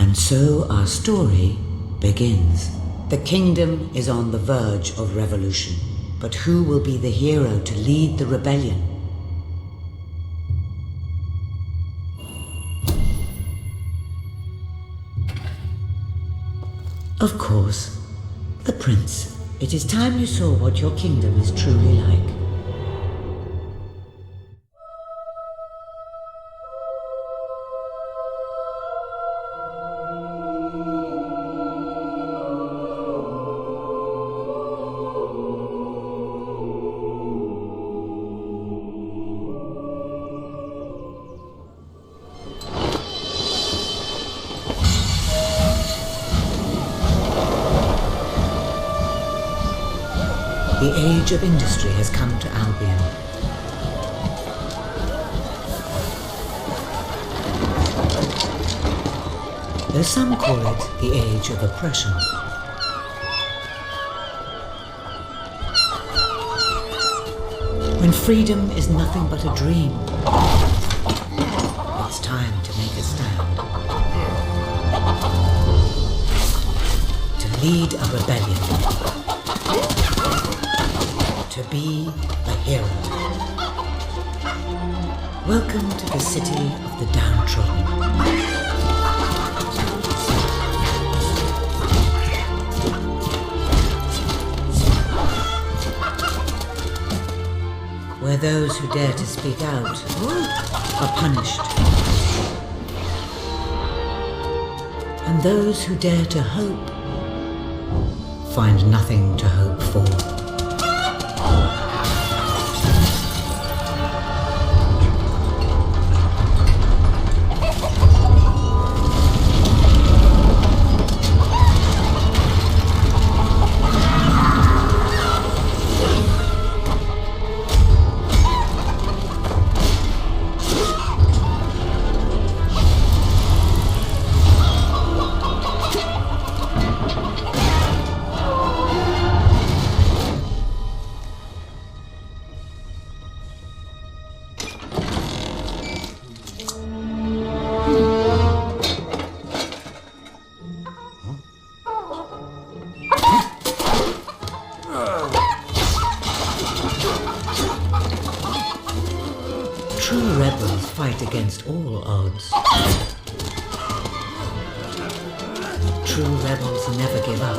And so our story begins. The kingdom is on the verge of revolution, but who will be the hero to lead the rebellion? Of course, the prince. It is time you saw what your kingdom is truly like. The age of industry has come to Albion. Though some call it the age of oppression. When freedom is nothing but a dream, it's time to make a stand. To lead a rebellion. To be a hero. Welcome to the city of the downtrodden. Where those who dare to speak out are punished. And those who dare to hope find nothing to hope for. True rebels fight against all odds. True rebels never give up.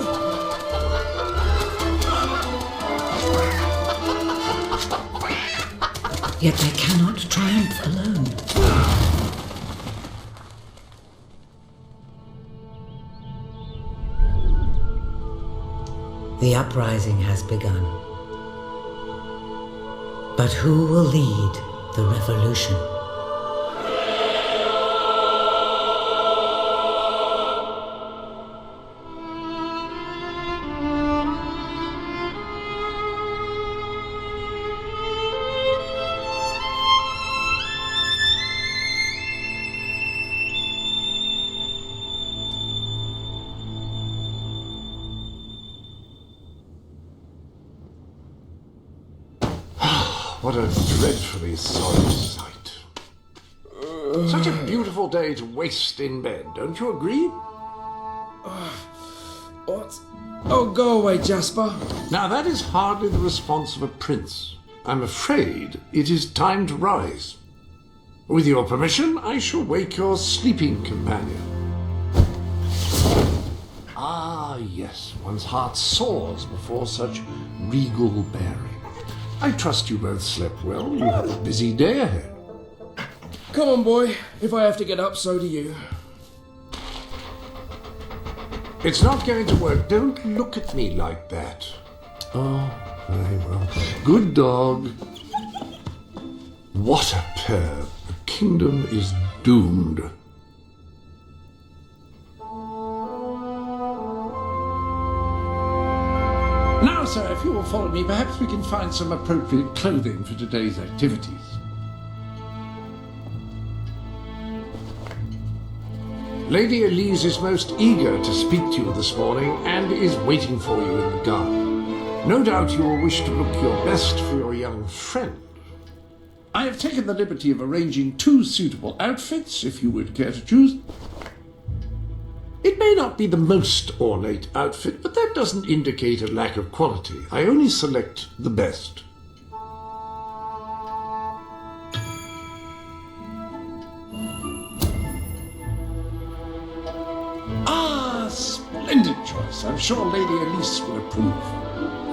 Yet they cannot triumph alone. The uprising has begun. But who will lead the revolution? What a dreadfully sorry sight. Such a beautiful day to waste in bed, don't you agree? What? Oh, go away, Jasper. Now that is hardly the response of a prince. I'm afraid it is time to rise. With your permission, I shall wake your sleeping companion. Ah, yes, one's heart soars before such regal bearing. I trust you both slept well. You have a busy day ahead. Come on, boy. If I have to get up, so do you. It's not going to work. Don't look at me like that. Oh, very well. Good dog. What a pair. The kingdom is doomed. Now, sir, if you will follow me, perhaps we can find some appropriate clothing for today's activities. Lady Elise is most eager to speak to you this morning and is waiting for you in the garden. No doubt you will wish to look your best for your young friend. I have taken the liberty of arranging 2 suitable outfits, if you would care to choose. It may not be the most ornate outfit, but that doesn't indicate a lack of quality. I only select the best. Ah, splendid choice. I'm sure Lady Elise will approve.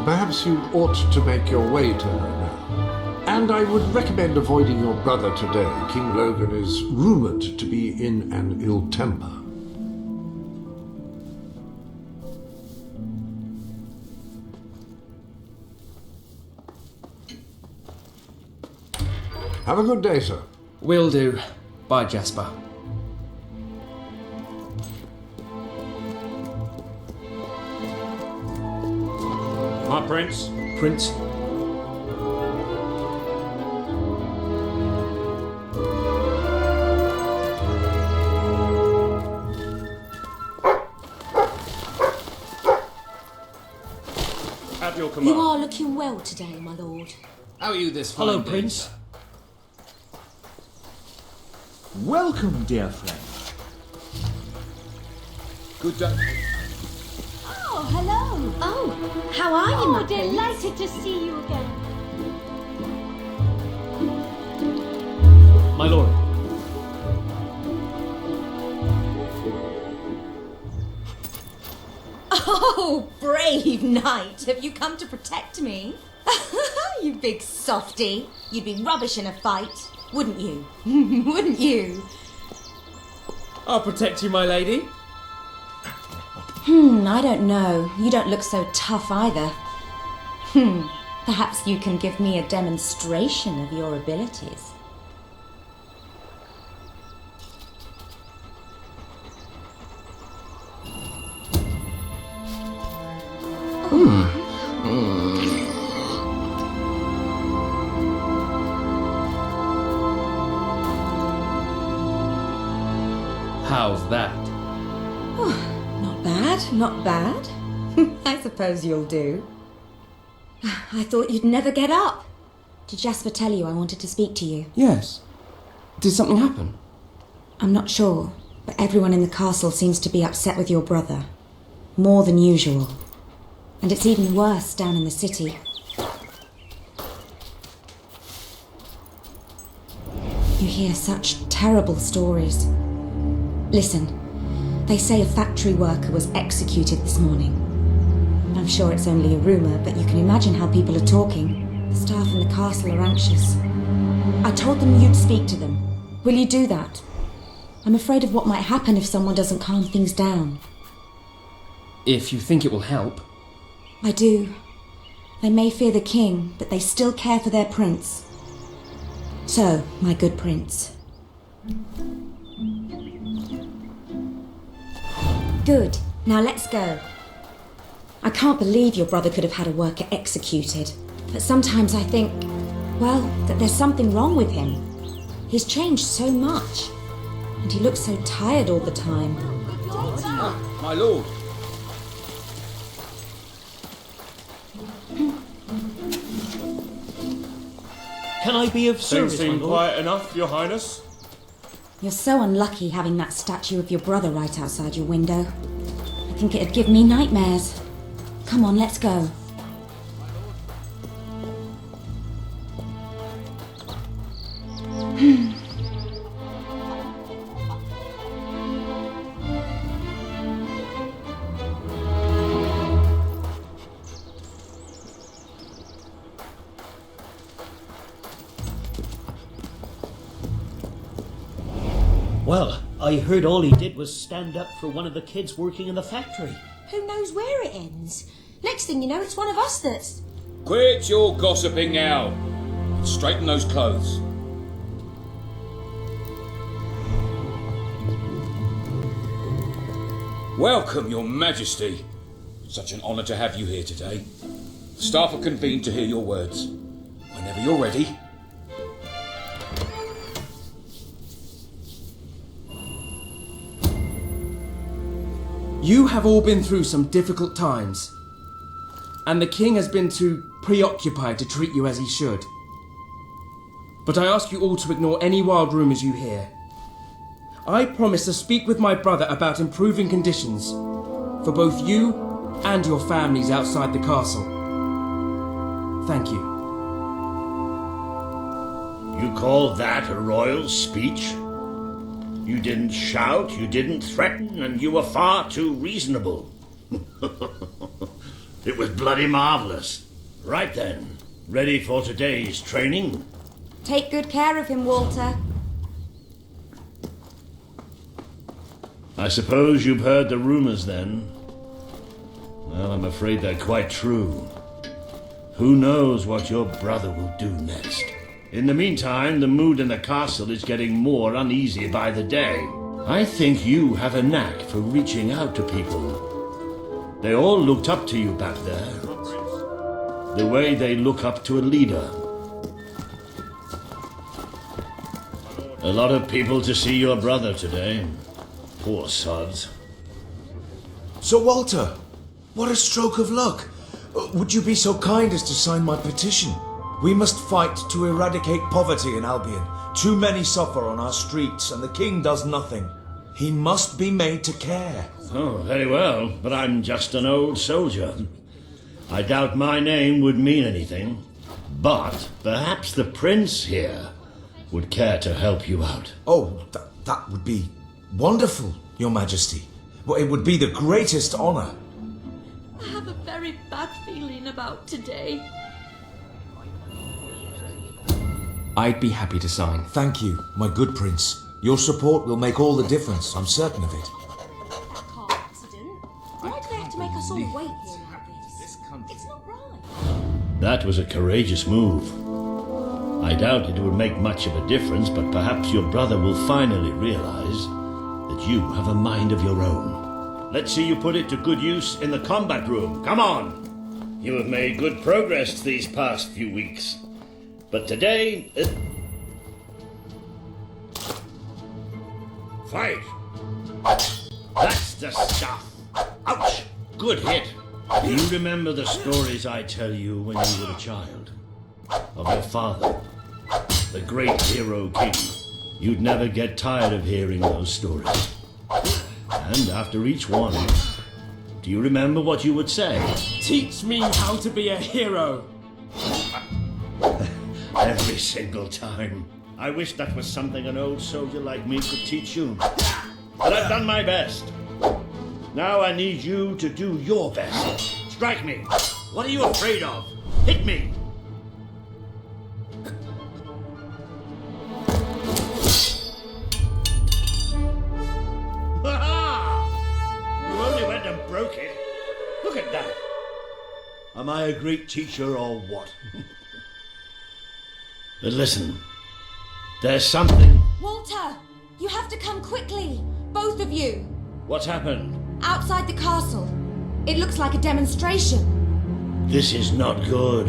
Perhaps you ought to make your way to her now. And I would recommend avoiding your brother today. King Logan is rumoured to be in an ill temper. Have a good day, sir. Will do. Bye, Jasper. My prince. Prince? At your command. You are looking well today, my lord. How are you this fine Hello, day, Prince. sir? Welcome, dear friend. Good day. Oh, hello. Oh, how are you, my prince? Delighted to see you again. My lord. Oh, brave knight. Have you come to protect me? You big softy. You'd be rubbish in a fight, wouldn't you? Wouldn't you? I'll protect you, my lady. I don't know. You don't look so tough either. Perhaps you can give me a demonstration of your abilities. How's that? Not bad, not bad. I suppose you'll do. I thought you'd never get up. Did Jasper tell you I wanted to speak to you? Yes. Did something happen? I'm not sure, but everyone in the castle seems to be upset with your brother. More than usual. And it's even worse down in the city. You hear such terrible stories. Listen, they say a factory worker was executed this morning. I'm sure it's only a rumour, but you can imagine how people are talking. The staff in the castle are anxious. I told them you'd speak to them. Will you do that? I'm afraid of what might happen if someone doesn't calm things down. If you think it will help. I do. They may fear the king, but they still care for their prince. So, my good prince. Good. Now let's go. I can't believe your brother could have had a worker executed. But sometimes I think, well, that there's something wrong with him. He's changed so much. And he looks so tired all the time. My lord. Can I be of Things service, my seem lord? quiet enough, your highness. You're so unlucky having that statue of your brother right outside your window. I think it'd give me nightmares. Come on, let's go. Well, I heard all he did was stand up for one of the kids working in the factory. Who knows where it ends? Next thing you know, it's one of us that's... Quit your gossiping now. Straighten those clothes. Welcome, your majesty. Such an honour to have you here today. Staff are convened to hear your words. Whenever you're ready. You have all been through some difficult times. And the king has been too preoccupied to treat you as he should. But I ask you all to ignore any wild rumours you hear. I promise to speak with my brother about improving conditions for both you and your families outside the castle. Thank you. You call that a royal speech? You didn't shout, you didn't threaten, and you were far too reasonable. It was bloody marvelous. Right then, ready for today's training? Take good care of him, Walter. I suppose you've heard the rumors then? Well, I'm afraid they're quite true. Who knows what your brother will do next? In the meantime, the mood in the castle is getting more uneasy by the day. I think you have a knack for reaching out to people. They all looked up to you back there. The way they look up to a leader. A lot of people to see your brother today. Poor sods. Sir Walter, what a stroke of luck. Would you be so kind as to sign my petition? We must fight to eradicate poverty in Albion. Too many suffer on our streets, and the king does nothing. He must be made to care. Oh, very well, but I'm just an old soldier. I doubt my name would mean anything, but perhaps the prince here would care to help you out. Oh, that would be wonderful, Your Majesty. Well, it would be the greatest honor. I have a very bad feeling about today. I'd be happy to sign. Thank you, my good prince. Your support will make all the difference, I'm certain of it. Car accident? Why do they have to make us all wait here like this? It's not right. That was a courageous move. I doubt it would make much of a difference, but perhaps your brother will finally realize that you have a mind of your own. Let's see you put it to good use in the combat room. Come on! You have made good progress these past few weeks. But today... Fight! That's the stuff! Ouch! Good hit! Do you remember the stories I tell you when you were a child? Of your father, the great hero king. You'd never get tired of hearing those stories. And after each one, do you remember what you would say? Teach me how to be a hero! Every single time. I wish that was something an old soldier like me could teach you. But I've done my best. Now I need you to do your best. Strike me. What are you afraid of? Hit me. You only went and broke it. Look at that. Am I a great teacher or what? But listen, there's something. Walter, you have to come quickly. Both of you. What's happened? Outside the castle. It looks like a demonstration. This is not good.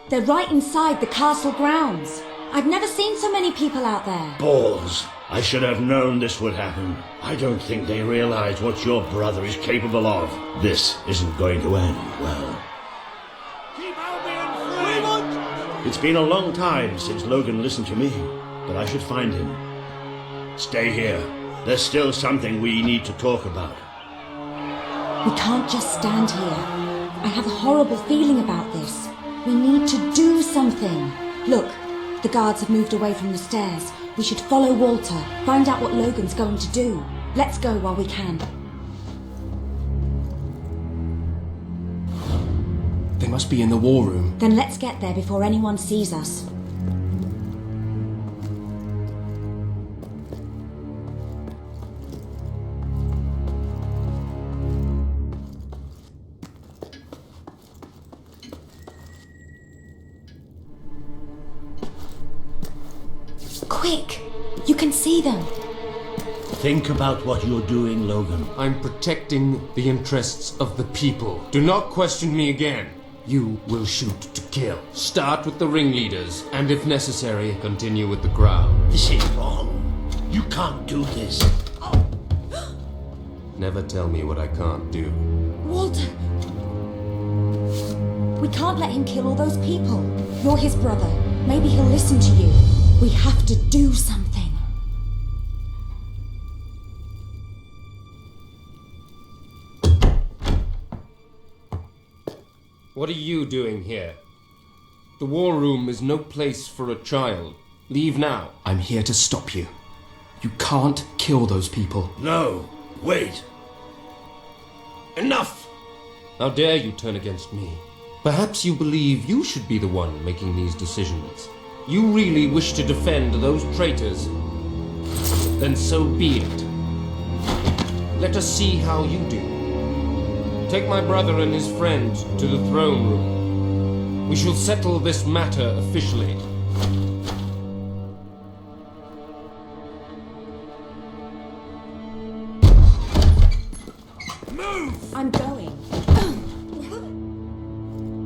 They're right inside the castle grounds. I've never seen so many people out there. Balls. I should have known this would happen. I don't think they realize what your brother is capable of. This isn't going to end well. Keep Albion free! It's been a long time since Logan listened to me, but I should find him. Stay here. There's still something we need to talk about. We can't just stand here. I have a horrible feeling about this. We need to do something. Look, the guards have moved away from the stairs. We should follow Walter, find out what Logan's going to do. Let's go while we can. They must be in the war room. Then let's get there before anyone sees us. Quick! You can see them. Think about what you're doing, Logan. I'm protecting the interests of the people. Do not question me again. You will shoot to kill. Start with the ringleaders, and if necessary, continue with the crowd. This is wrong. You can't do this. Never tell me what I can't do. Walter! We can't let him kill all those people. You're his brother. Maybe he'll listen to you. We have to do something. What are you doing here? The war room is no place for a child. Leave now. I'm here to stop you. You can't kill those people. No, wait. Enough! How dare you turn against me? Perhaps you believe you should be the one making these decisions. You really wish to defend those traitors? Then so be it. Let us see how you do. Take my brother and his friend to the throne room. We shall settle this matter officially. Move! I'm going.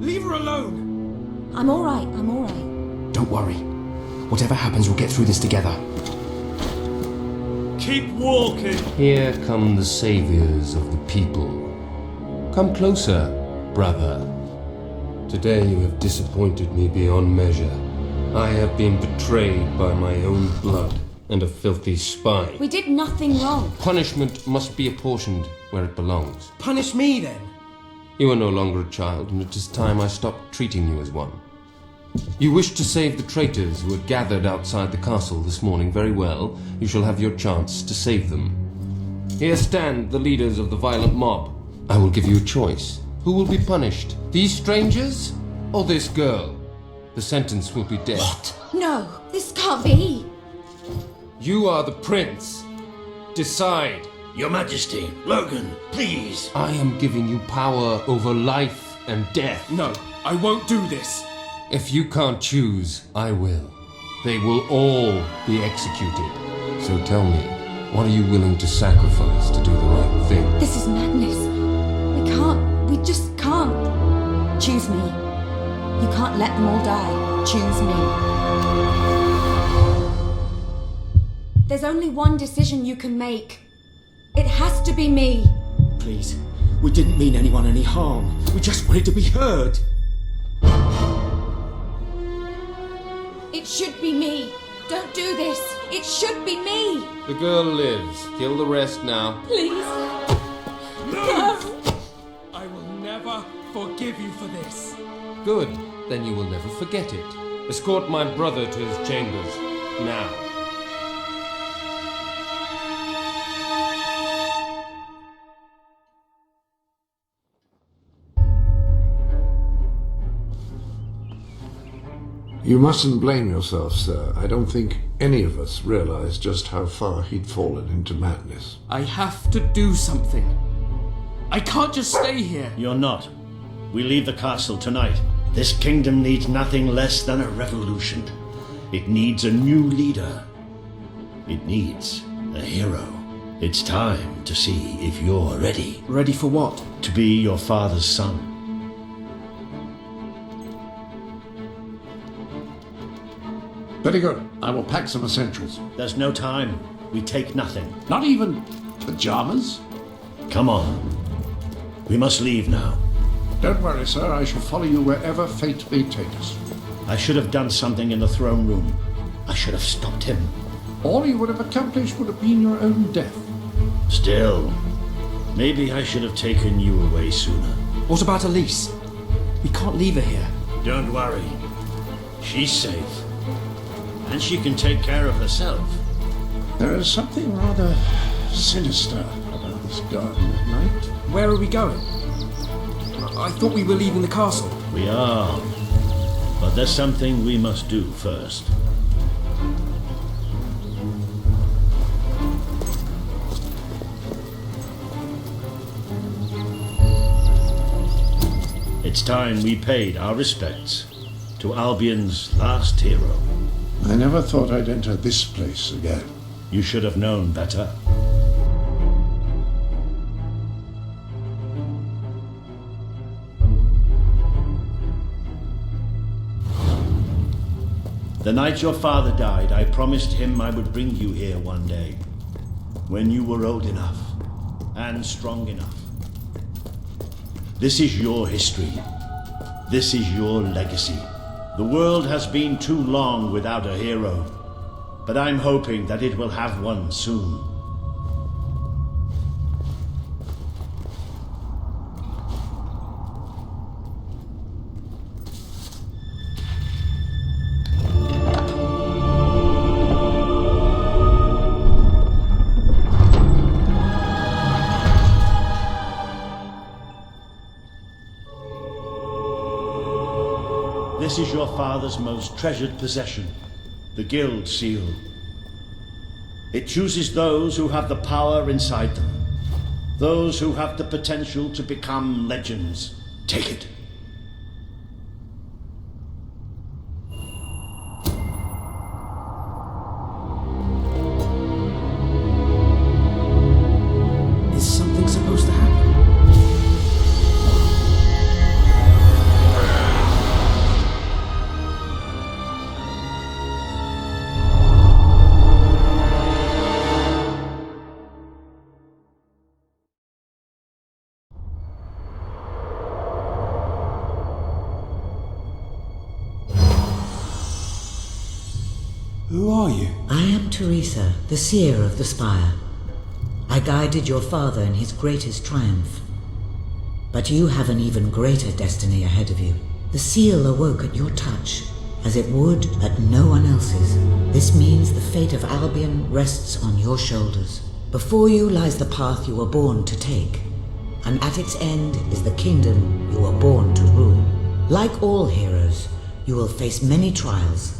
Leave her alone! I'm alright, I'm alright. Don't worry. Whatever happens, we'll get through this together. Keep walking! Here come the saviors of the people. Come closer, brother. Today you have disappointed me beyond measure. I have been betrayed by my own blood and a filthy spy. We did nothing wrong. Punishment must be apportioned where it belongs. Punish me, then. You are no longer a child, and it is time I stopped treating you as one. You wish to save the traitors who had gathered outside the castle this morning. Very well. You shall have your chance to save them. Here stand the leaders of the violent mob. I will give you a choice. Who will be punished? These strangers or this girl? The sentence will be death. What? No, this can't be. You are the prince. Decide. Your Majesty, Logan, please. I am giving you power over life and death. No, I won't do this. If you can't choose, I will. They will all be executed. So tell me, what are you willing to sacrifice to do the right thing? This is madness. We just can't. Choose me. You can't let them all die. Choose me. There's only one decision you can make. It has to be me. Please, we didn't mean anyone any harm. We just wanted to be heard. It should be me. Don't do this. It should be me. The girl lives. Kill the rest now. Please. No! I will never forgive you for this. Good. Then you will never forget it. Escort my brother to his chambers. Now. You mustn't blame yourself, sir. I don't think any of us realized just how far he'd fallen into madness. I have to do something. I can't just stay here. You're not. We leave the castle tonight. This kingdom needs nothing less than a revolution. It needs a new leader. It needs a hero. It's time to see if you're ready. Ready for what? To be your father's son. Very good. I will pack some essentials. There's no time. We take nothing. Not even pajamas? Come on. We must leave now. Don't worry, sir. I shall follow you wherever fate may take us. I should have done something in the throne room. I should have stopped him. All you would have accomplished would have been your own death. Still, maybe I should have taken you away sooner. What about Elise? We can't leave her here. Don't worry. She's safe. And she can take care of herself. There is something rather sinister about this garden at night. Where are we going? I thought we were leaving the castle. We are. But there's something we must do first. It's time we paid our respects to Albion's last hero. I never thought I'd enter this place again. You should have known better. The night your father died, I promised him I would bring you here one day, when you were old enough and strong enough. This is your history. This is your legacy. The world has been too long without a hero, but I'm hoping that it will have one soon. This is your father's most treasured possession, the Guild Seal. It chooses those who have the power inside them, those who have the potential to become legends. Take it. Is something supposed to happen? Who are you? I am Teresa, the seer of the spire. I guided your father in his greatest triumph. But you have an even greater destiny ahead of you. The seal awoke at your touch, as it would at no one else's. This means the fate of Albion rests on your shoulders. Before you lies the path you were born to take, and at its end is the kingdom you were born to rule. Like all heroes, you will face many trials,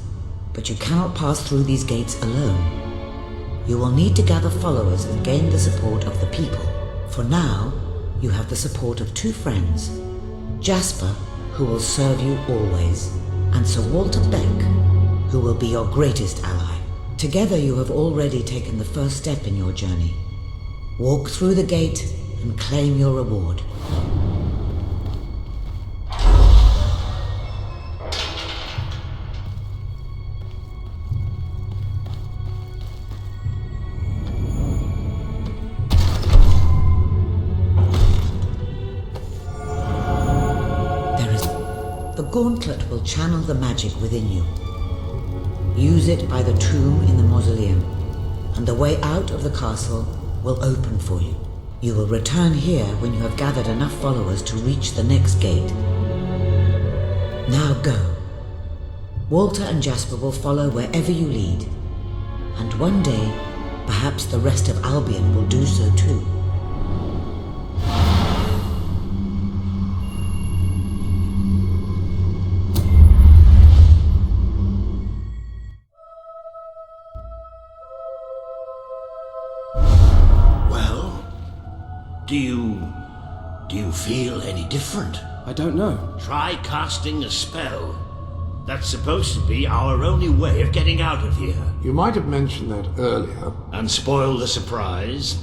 but you cannot pass through these gates alone. You will need to gather followers and gain the support of the people. For now, you have the support of two friends, Jasper, who will serve you always, and Sir Walter Beck, who will be your greatest ally. Together you have already taken the first step in your journey. Walk through the gate and claim your reward. The gauntlet will channel the magic within you. Use it by the tomb in the mausoleum, and the way out of the castle will open for you. You will return here when you have gathered enough followers to reach the next gate. Now go. Walter and Jasper will follow wherever you lead, and one day, perhaps the rest of Albion will do so too. Do you feel any different? I don't know. Try casting a spell. That's supposed to be our only way of getting out of here. You might have mentioned that earlier. And spoil the surprise.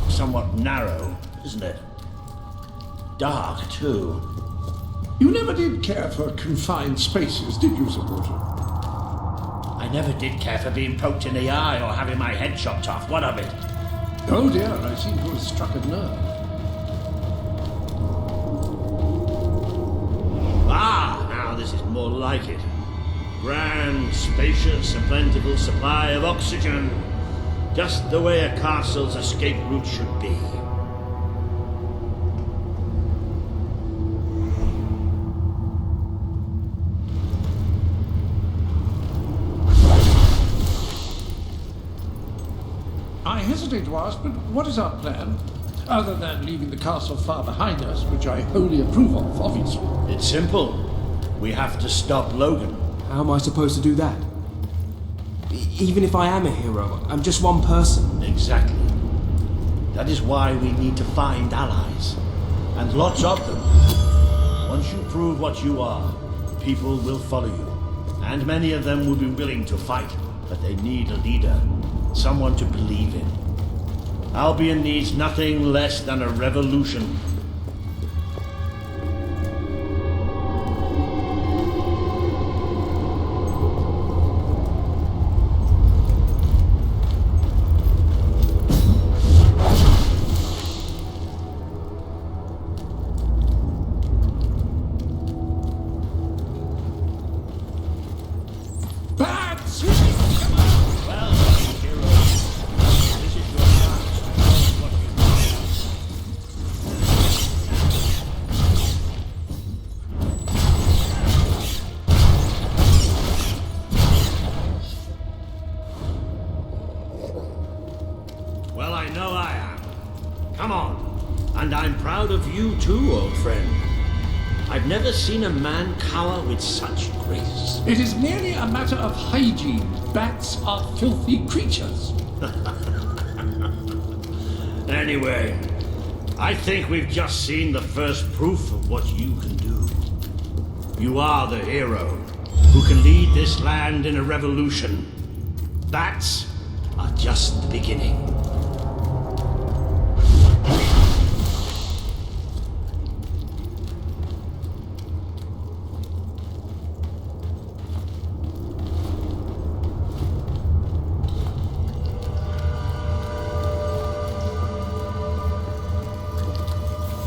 Somewhat narrow, isn't it? Dark, too. You never did care for confined spaces, did you, Sir Walter? I never did care for being poked in the eye or having my head chopped off. What of it? Oh dear, I seem to have struck a nerve. Ah, now this is more like it. Grand, spacious, a plentiful supply of oxygen. Just the way a castle's escape route should be. I hesitate to ask, but what is our plan? Other than leaving the castle far behind us, which I wholly approve of, obviously. It's simple. We have to stop Logan. How am I supposed to do that? Even if I am a hero, I'm just one person. Exactly. That is why we need to find allies. And lots of them. Once you prove what you are, people will follow you. And many of them will be willing to fight, but they need a leader, someone to believe in. Albion needs nothing less than a revolution. Well, I know I am. Come on. And I'm proud of you too, old friend. I've never seen a man cower with such grace. It is merely a matter of hygiene. Bats are filthy creatures. Anyway, I think we've just seen the first proof of what you can do. You are the hero who can lead this land in a revolution. Bats are just the beginning.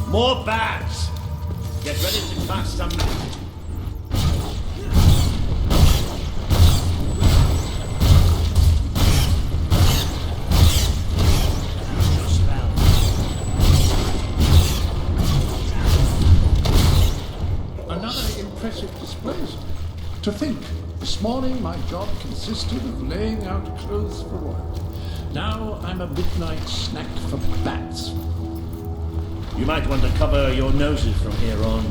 More bats! Get ready to cast some magic. Another impressive display. To think, this morning my job consisted of laying out clothes for work. Now I'm a midnight snack for bats. You might want to cover your noses from here on.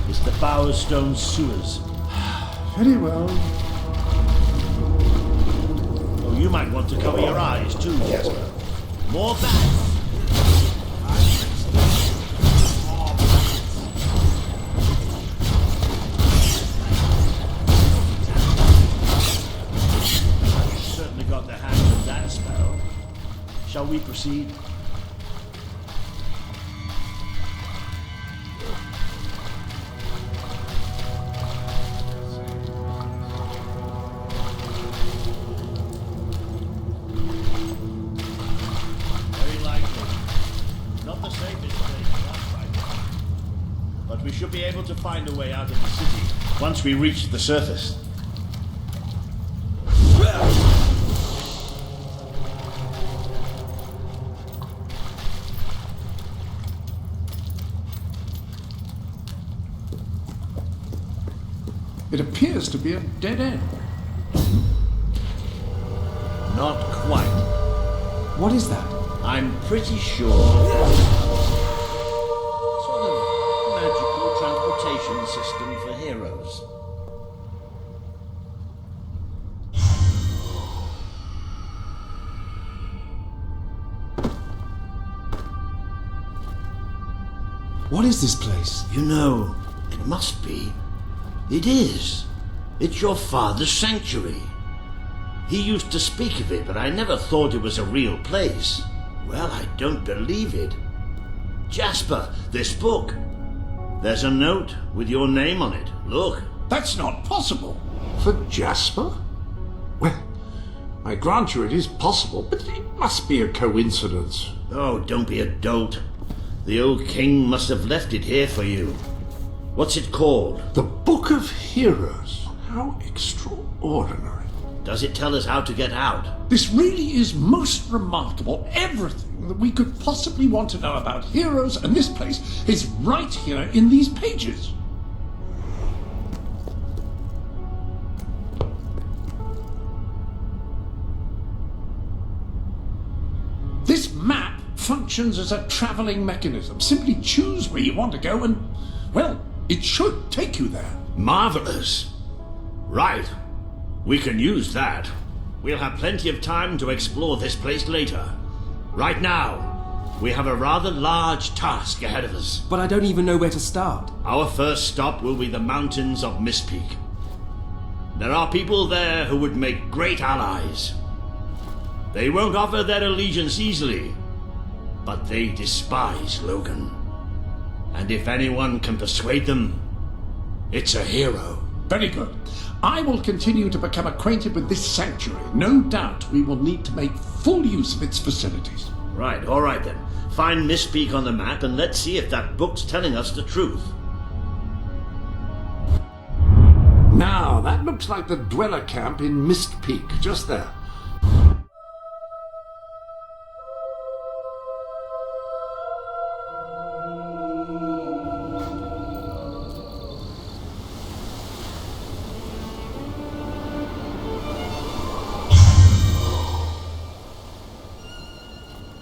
It's the Bowerstone sewers. Very well. Oh, you might want to cover your eyes too, Jasper. More bats! You've certainly got the hang of that spell. Shall we proceed? But we should be able to find a way out of the city once we reach the surface. It appears to be a dead end. Not quite. What is that? I'm pretty sure. Sort of magical transportation system for heroes. What is this place? You know, it must be. It is. It's your father's sanctuary. He used to speak of it, but I never thought it was a real place. Well, I don't believe it. Jasper, this book. There's a note with your name on it. Look. That's not possible. For Jasper? Well, I grant you it is possible, but it must be a coincidence. Oh, don't be a dolt. The old king must have left it here for you. What's it called? The Book of Heroes. How extraordinary. Does it tell us how to get out? This really is most remarkable. Everything that we could possibly want to know about heroes and this place is right here in these pages. This map functions as a traveling mechanism. Simply choose where you want to go and, well, it should take you there. Marvelous. Right. We can use that. We'll have plenty of time to explore this place later. Right now, we have a rather large task ahead of us. But I don't even know where to start. Our first stop will be the mountains of Mistpeak. There are people there who would make great allies. They won't offer their allegiance easily, but they despise Logan. And if anyone can persuade them, it's a hero. Very good. I will continue to become acquainted with this sanctuary. No doubt we will need to make full use of its facilities. Right, all right then. Find Mistpeak on the map and let's see if that book's telling us the truth. Now, that looks like the dweller camp in Mist Peak, just there.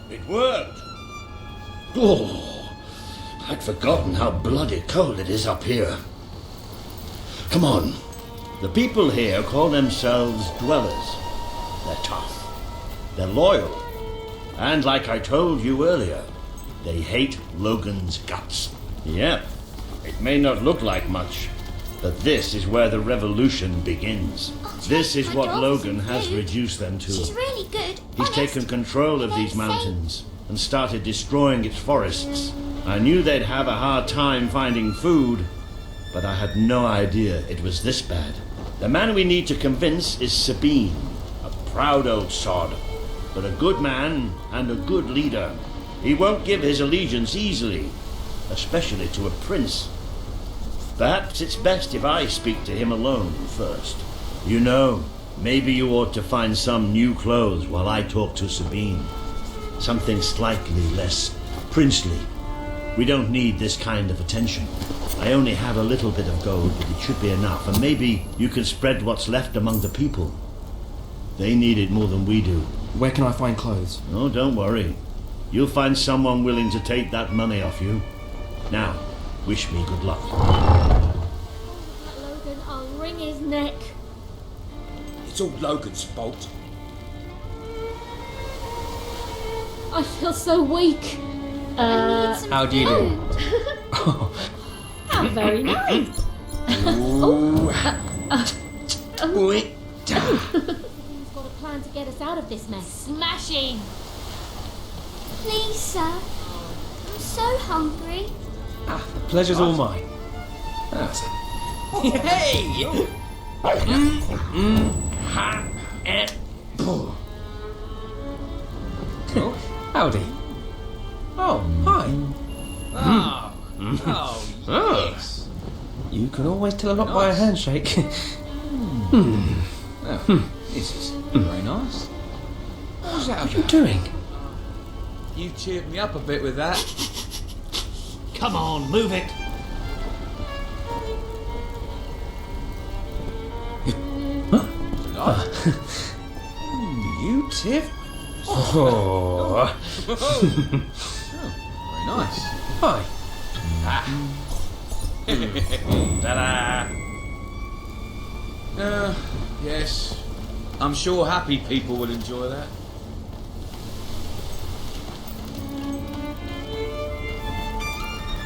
It worked! Oh, I'd forgotten how bloody cold it is up here. Come on. The people here call themselves dwellers. They're tough. They're loyal. And like I told you earlier, they hate Logan's guts. Yep, it may not look like much, but this is where the revolution begins. This is what Logan has reduced them to. She's really good. He's honest. taken control of these mountains and started destroying its forests. I knew they'd have a hard time finding food, but I had no idea it was this bad. The man we need to convince is Sabine, a proud old sod, but a good man and a good leader. He won't give his allegiance easily, especially to a prince. Perhaps it's best if I speak to him alone first. You know, maybe you ought to find some new clothes while I talk to Sabine. Something slightly less princely. We don't need this kind of attention. I only have a little bit of gold, but it should be enough, and maybe you can spread what's left among the people. They need it more than we do. Where can I find clothes? Oh, don't worry. You'll find someone willing to take that money off you. Now, wish me good luck. Logan, I'll wring his neck. It's all Logan's fault. I feel so weak. How do you do? How very nice. Ooh. He's got a plan to get us out of this mess. Smashing! Please, sir. I'm so hungry. The pleasure's all mine. Hey! Howdy. Oh, hi. Yes. You can always tell a lot by a handshake. This is very nice. What's that What are you doing? You cheered me up a bit with that. Come on, move it. You tip? Oh. Very nice. Hi. Ta-da! Yes. I'm sure happy people will enjoy that.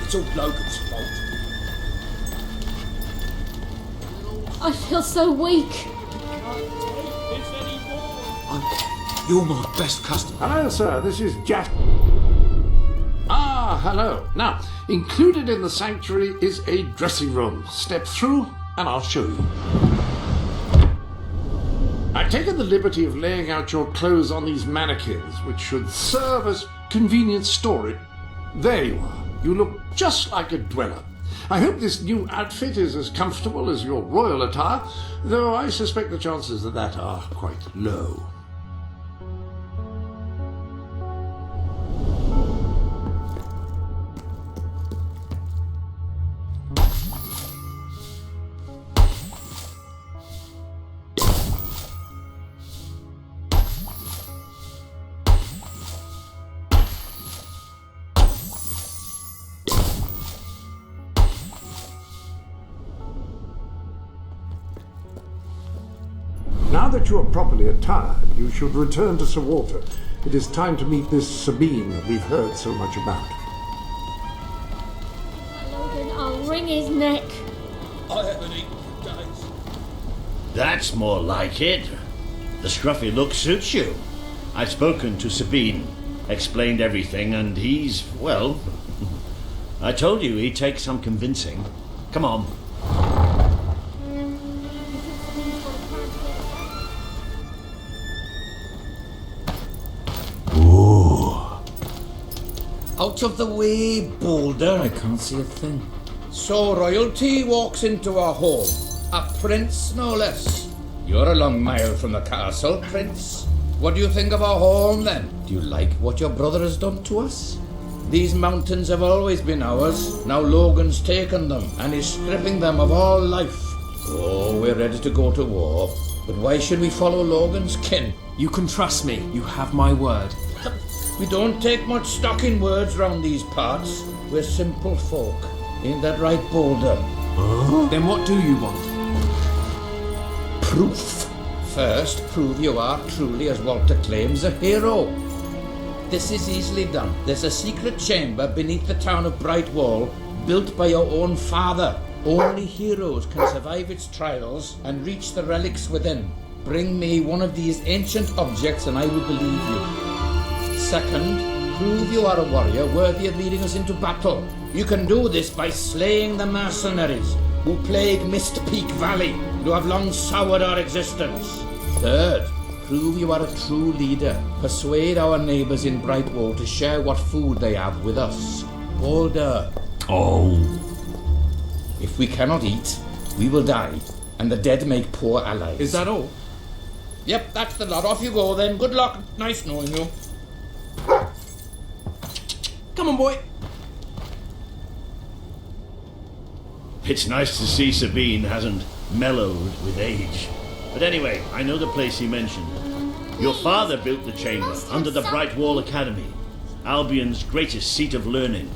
It's all Logan's fault. I feel so weak. You're my best customer. Hello, sir. This is Jack. Ah, hello. Now, included in the sanctuary is a dressing room. Step through and I'll show you. I've taken the liberty of laying out your clothes on these mannequins, which should serve as convenient storage. There you are. You look just like a dweller. I hope this new outfit is as comfortable as your royal attire, though I suspect the chances of that are quite low. Now that you are properly attired, you should return to Sir Walter. It is time to meet this Sabine that we've heard so much about. Logan, I'll wring his neck. I haven't eaten for days. That's more like it. The scruffy look suits you. I've spoken to Sabine, explained everything, and he's, well, I told you he'd take some convincing. Come on. Out of the way, Boulder. I can't see a thing. So royalty walks into our home. A prince, no less. You're a long mile from the castle, Prince. What do you think of our home, then? Do you like what your brother has done to us? These mountains have always been ours. Now Logan's taken them and is stripping them of all life. Oh, we're ready to go to war. But why should we follow Logan's kin? You can trust me. You have my word. We don't take much stock in words round these parts. We're simple folk. Ain't that right, Boulder? Then what do you want? Proof. First, prove you are truly, as Walter claims, a hero. This is easily done. There's a secret chamber beneath the town of Brightwall, built by your own father. Only heroes can survive its trials and reach the relics within. Bring me one of these ancient objects and I will believe you. Second, prove you are a warrior worthy of leading us into battle. You can do this by slaying the mercenaries who plague Mist Peak Valley and who have long soured our existence. Third, prove you are a true leader. Persuade our neighbours in Brightwall to share what food they have with us. Boulder. Oh. If we cannot eat, we will die, and the dead make poor allies. Is that all? Yep, that's the lot. Off you go then. Good luck. Nice knowing you. Come on, boy. It's nice to see Sabine hasn't mellowed with age. But anyway, I know the place he mentioned. Your father built the chamber under the Brightwall Academy, Albion's greatest seat of learning.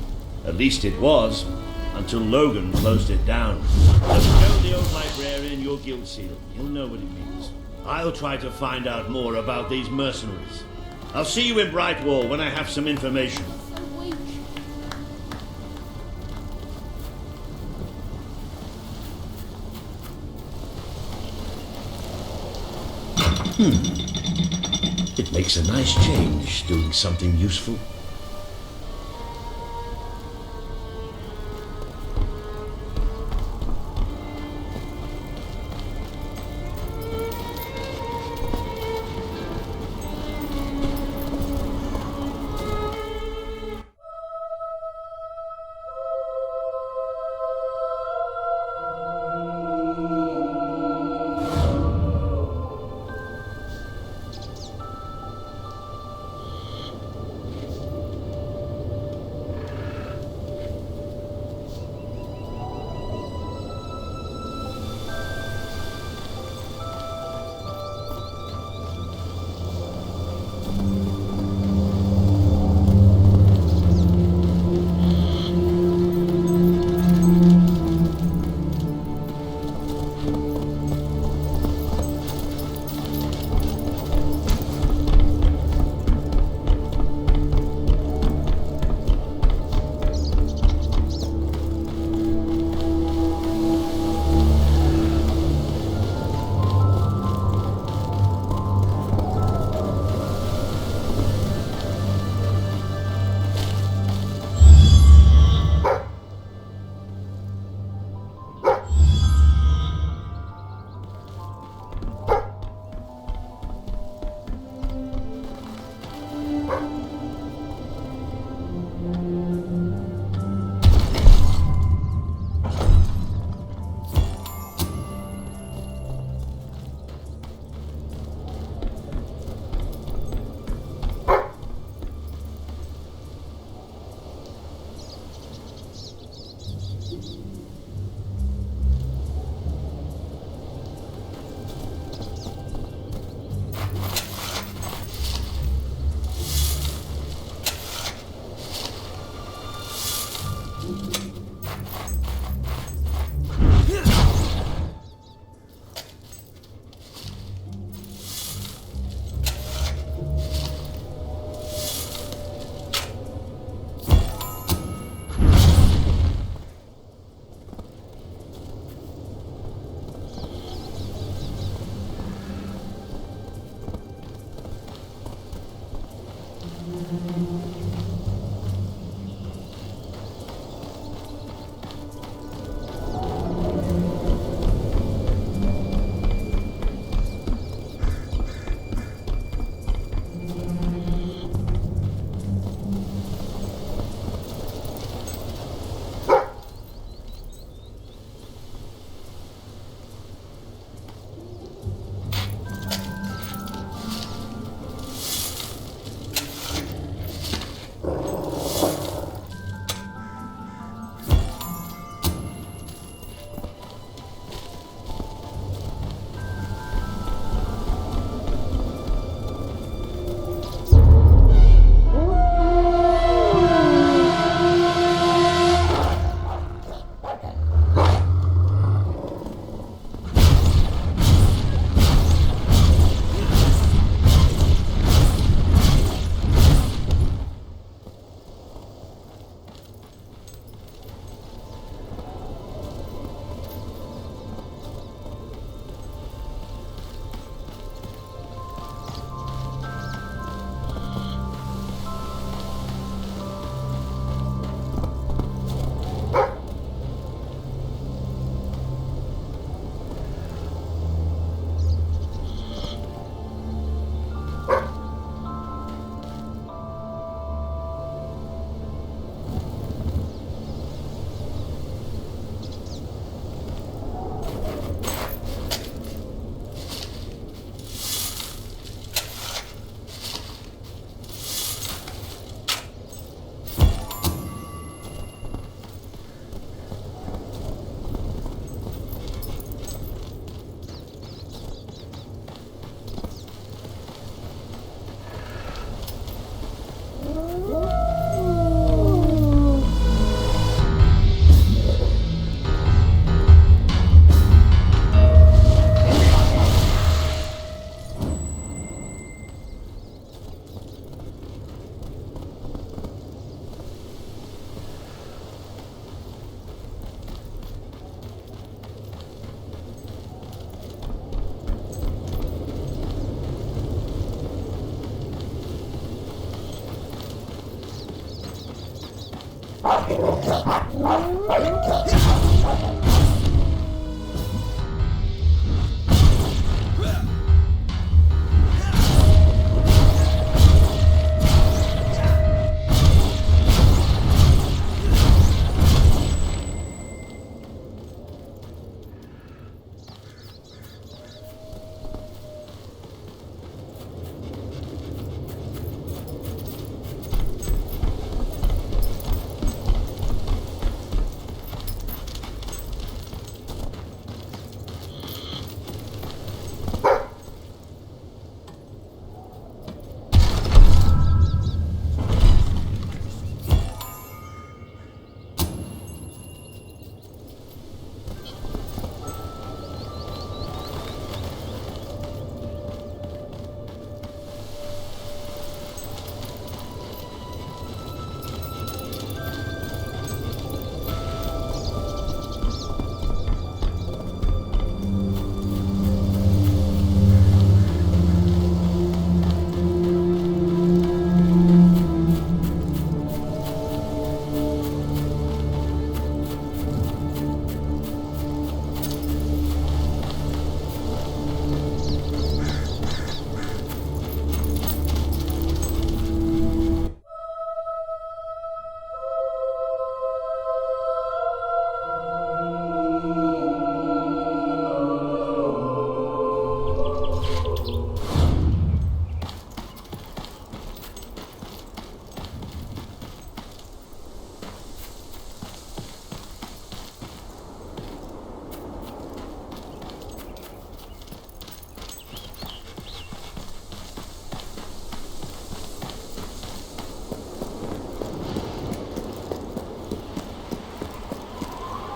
At least it was, until Logan closed it down. Just show the old librarian your guild seal. He'll know what it means. I'll try to find out more about these mercenaries. I'll see you in Brightwall when I have some information. So weak. It makes a nice change doing something useful.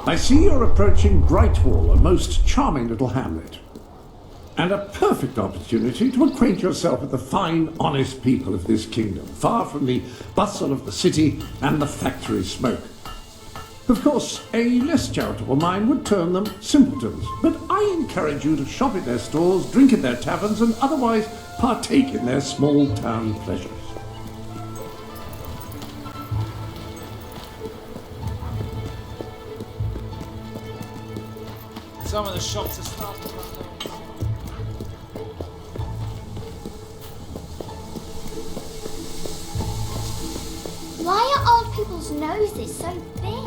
I see you're approaching Brightwall, a most charming little hamlet, and a perfect opportunity to acquaint yourself with the fine, honest people of this kingdom, far from the bustle of the city and the factory smoke. Of course, a less charitable mind would term them simpletons, but I encourage you to shop at their stores, drink at their taverns, and otherwise partake in their small town pleasures. Some of the shops are starting to run low. Why are old people's noses so big?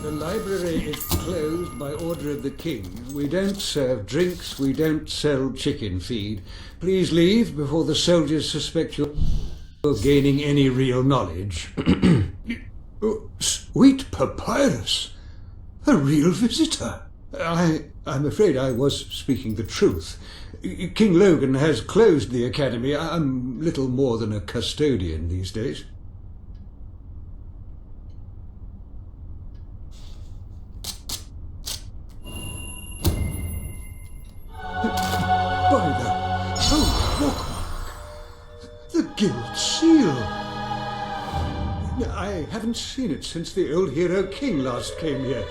The library is closed by order of the king. We don't serve drinks, we don't sell chicken feed. Please leave before the soldiers suspect you're gaining any real knowledge. Oh, sweet papyrus! A real visitor! I'm afraid I was speaking the truth. King Logan has closed the academy. I'm little more than a custodian these days. By the holy bookmark! The Guild Seal! I haven't seen it since the old hero king last came here.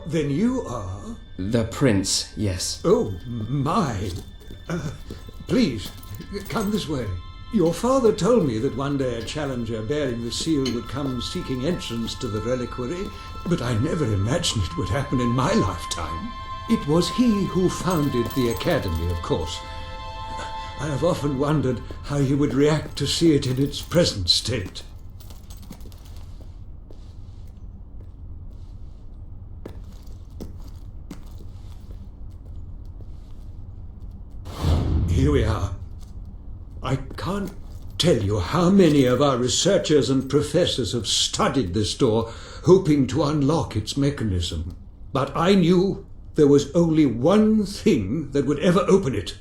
Then you are? The prince, yes. Oh, my. Please, come this way. Your father told me that one day a challenger bearing the seal would come seeking entrance to the reliquary, but I never imagined it would happen in my lifetime. It was he who founded the academy, of course. I have often wondered how he would react to see it in its present state. Here we are. I can't tell you how many of our researchers and professors have studied this door, hoping to unlock its mechanism. But I knew there was only one thing that would ever open it.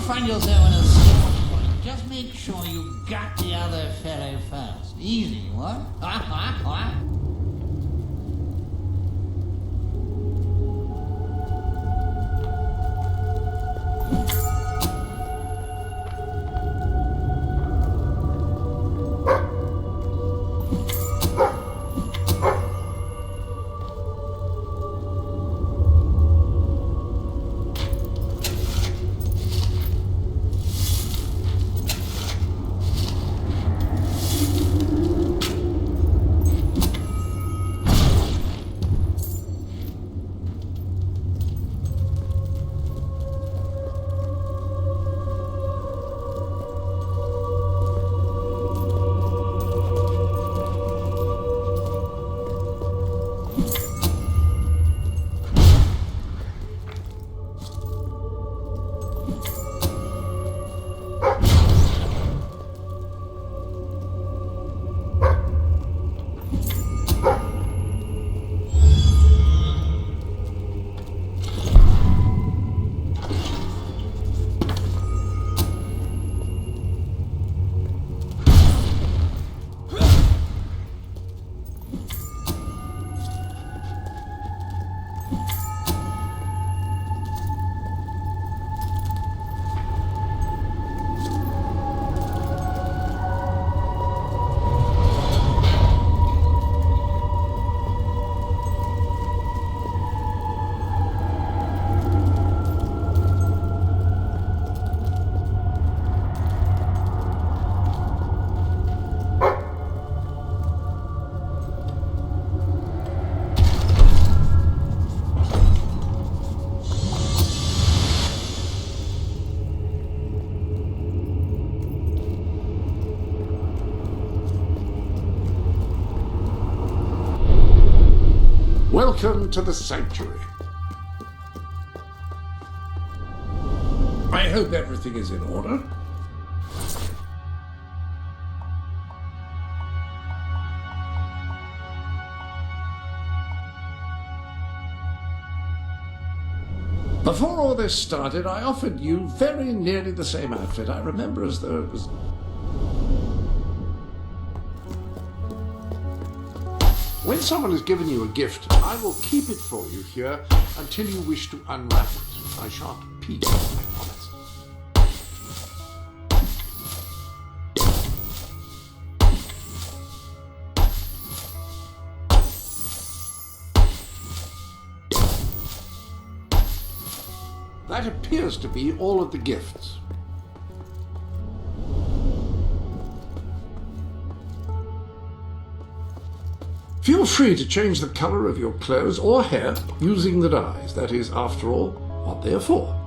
Find yourself in a sore point, just make sure you got the other fellow first. Easy, what? Welcome to the sanctuary. I hope everything is in order. Before all this started, I offered you very nearly the same outfit. I remember as though it was... When someone has given you a gift, I will keep it for you here until you wish to unwrap it. I shan't peek, I promise. That appears to be all of the gifts. Feel free to change the color of your clothes or hair using the dyes. That is, after all, what they are for.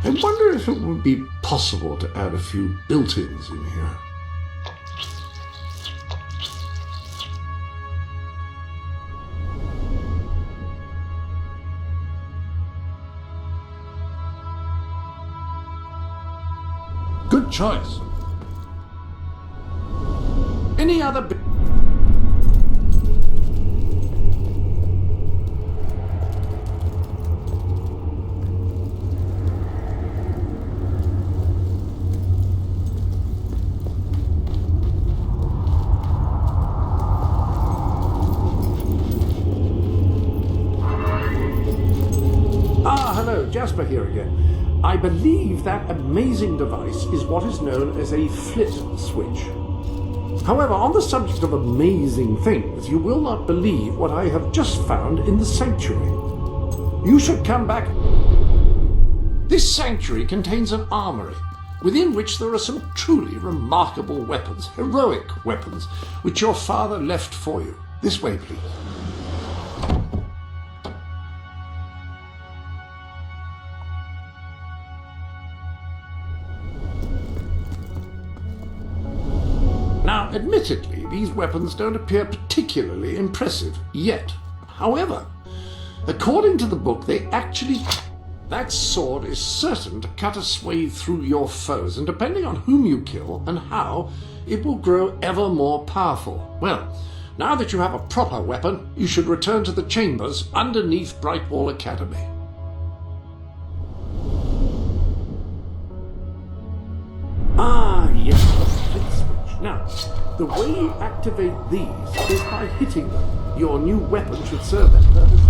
I wonder if it would be possible to add a few built-ins in here. Good choice. Any other hello, Jasper here again. I believe that amazing device is what is known as a flit switch. However, on the subject of amazing things, you will not believe what I have just found in the sanctuary. You should come back. This sanctuary contains an armory, within which there are some truly remarkable weapons, heroic weapons, which your father left for you. This way, please. Now, admittedly, these weapons don't appear particularly impressive yet. However, according to the book, they actually... That sword is certain to cut a swathe through your foes, and depending on whom you kill and how, it will grow ever more powerful. Well, now that you have a proper weapon, you should return to the chambers underneath Brightwall Academy. Ah, yes, the flit switch. Now, the way you activate these is by hitting them. Your new weapon should serve that purpose.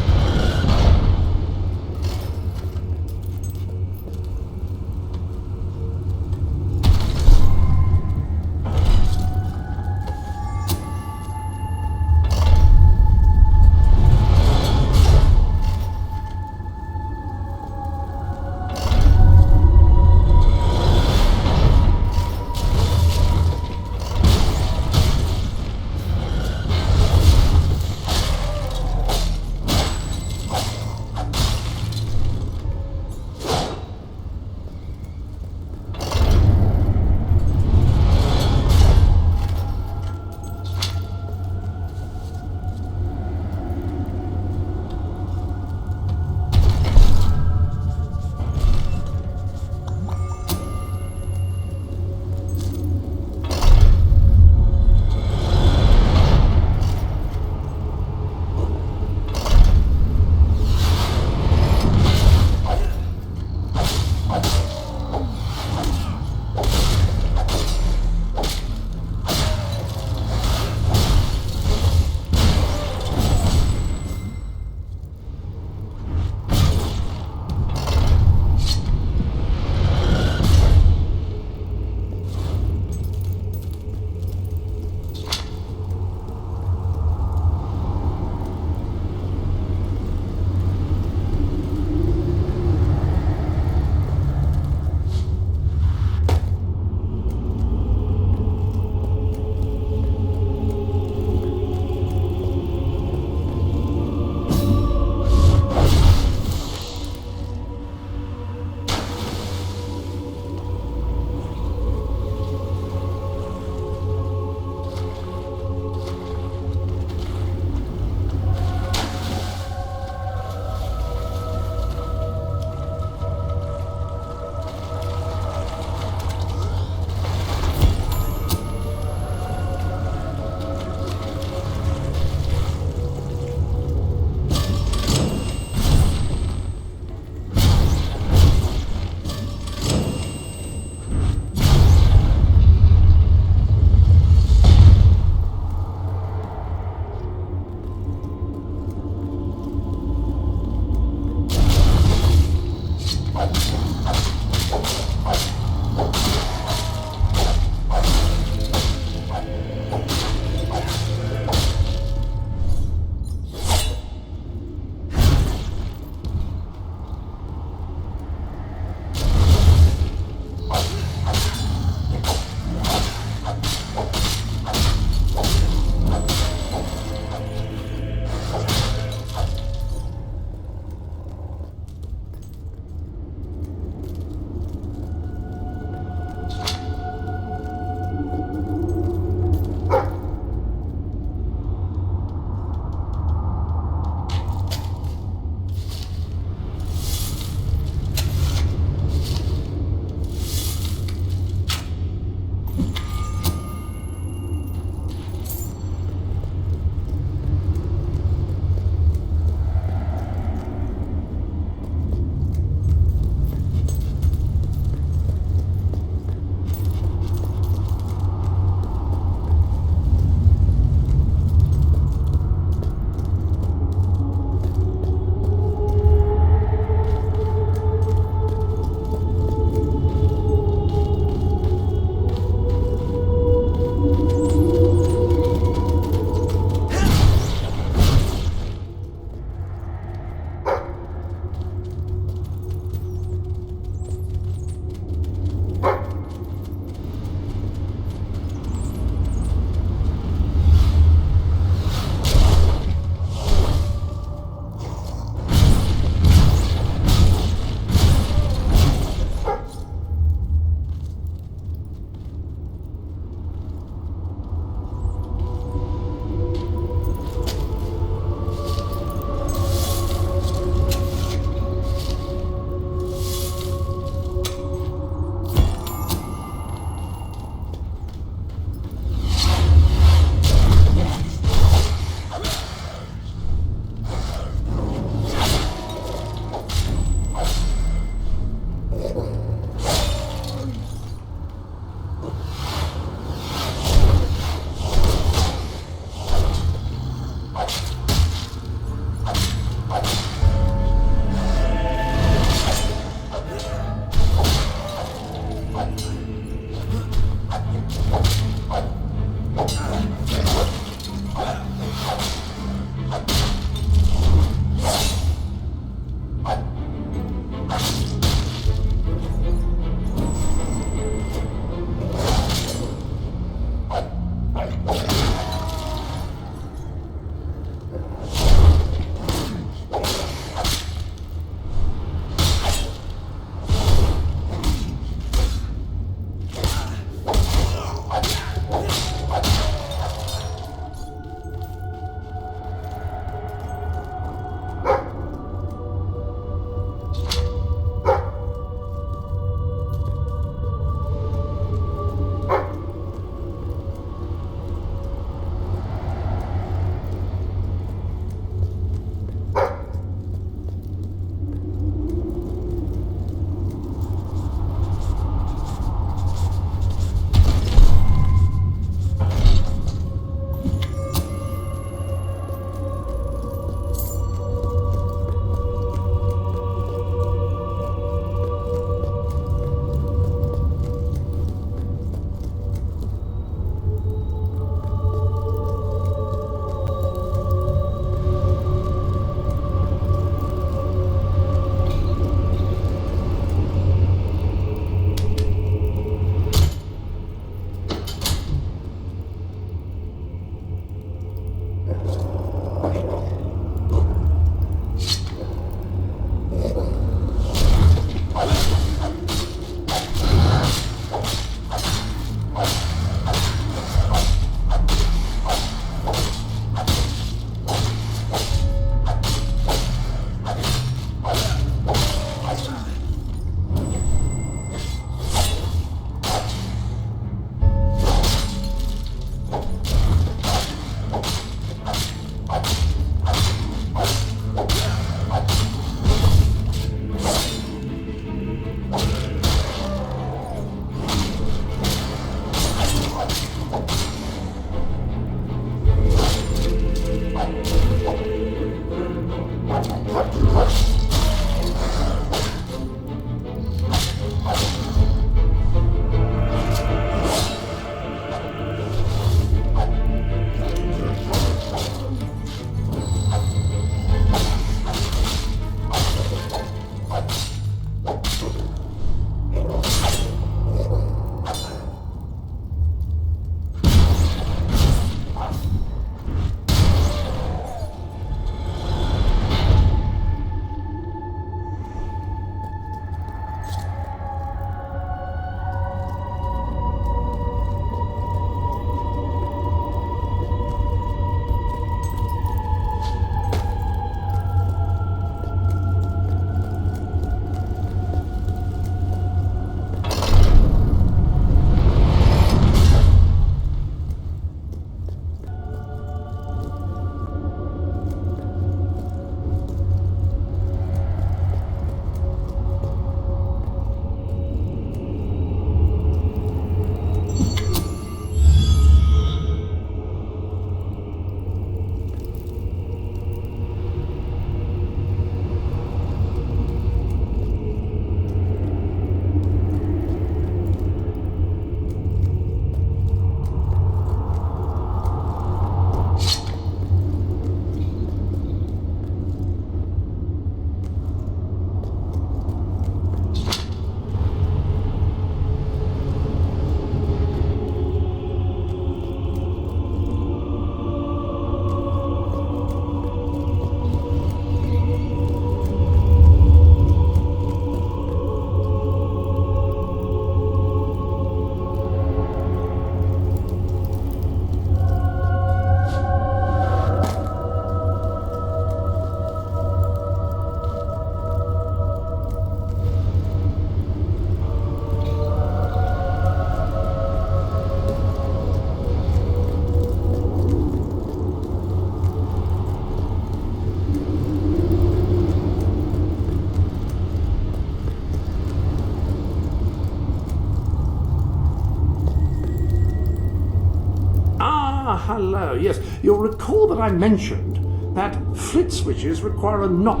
Ah, hello. Yes, you'll recall that I mentioned that flit switches require a knock.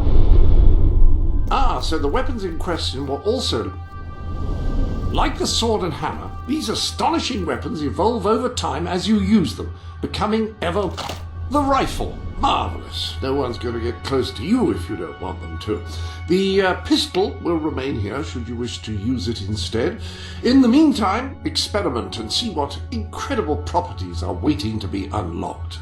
Ah, so the weapons in question were also... Like the sword and hammer, these astonishing weapons evolve over time as you use them, becoming ever... The rifle. Marvellous. No one's going to get close to you if you don't want them to. The pistol will remain here should you wish to use it instead. In the meantime, experiment and see what incredible properties are waiting to be unlocked.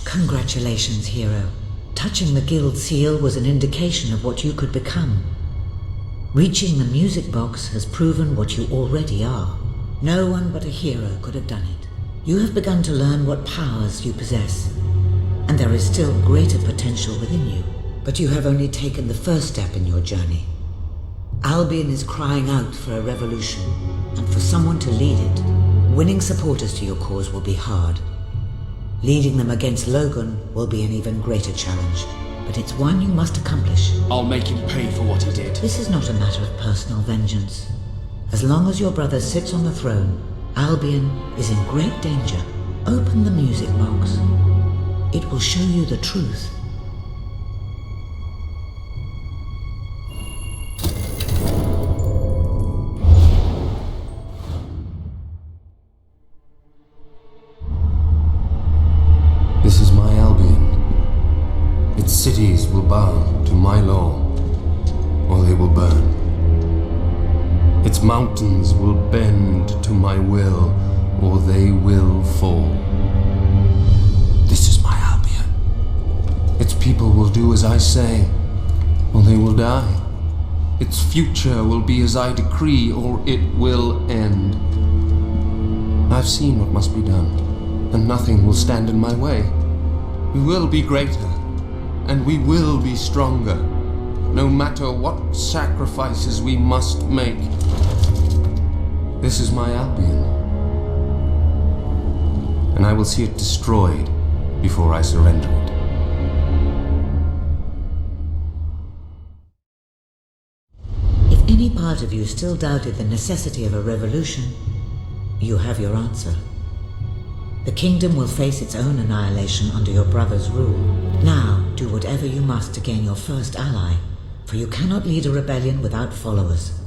Congratulations, hero. Touching the guild seal was an indication of what you could become. Reaching the music box has proven what you already are. No one but a hero could have done it. You have begun to learn what powers you possess, and there is still greater potential within you. But you have only taken the first step in your journey. Albion is crying out for a revolution, and for someone to lead it. Winning supporters to your cause will be hard. Leading them against Logan will be an even greater challenge, but it's one you must accomplish. I'll make him pay for what he did. This is not a matter of personal vengeance. As long as your brother sits on the throne, Albion is in great danger. Open the music box. It will show you the truth. This is my Albion. Its cities will bow to my law, or they will burn. Its mountains will bend to my will, or they will fall. This is my Albion. Its people will do as I say, or they will die. Its future will be as I decree, or it will end. I've seen what must be done, and nothing will stand in my way. We will be greater, and we will be stronger, no matter what sacrifices we must make. This is my Albion, and I will see it destroyed before I surrender it. If any part of you still doubted the necessity of a revolution, you have your answer. The kingdom will face its own annihilation under your brother's rule. Now, do whatever you must to gain your first ally, for you cannot lead a rebellion without followers.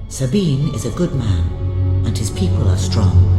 Sabine is a good man, and his people are strong.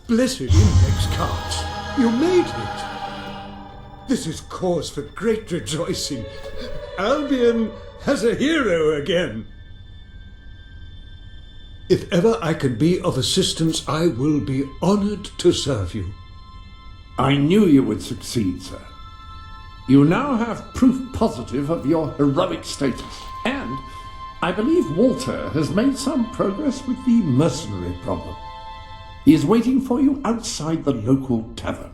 Blessed index cards! You made it! This is cause for great rejoicing. Albion has a hero again! If ever I can be of assistance, I will be honored to serve you. I knew you would succeed, sir. You now have proof positive of your heroic status, and I believe Walter has made some progress with the mercenary problem. He is waiting for you outside the local tavern.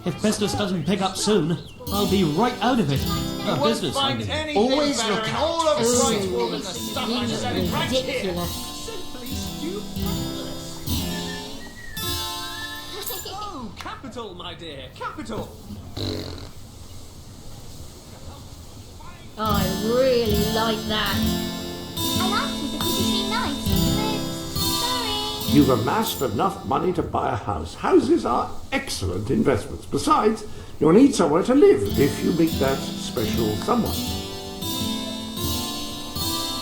If business doesn't pick up soon, I'll be right out of it. Business, I mean. Always look out. All of Ooh, the stuff I'm selling right here. ridiculous. Simply stupendous. Oh, capital, my dear, capital. I really like that. I like you because you seem nice. Sorry. You've amassed enough money to buy a house. Houses are excellent investments. Besides, you'll need somewhere to live if you meet that special someone.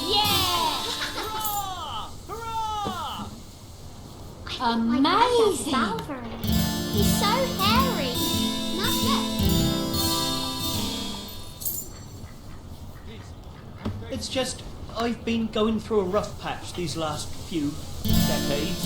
Yeah! Hurrah! Amazing. Salvary. He's so hairy. Nice neck. It's just, I've been going through a rough patch these last few decades.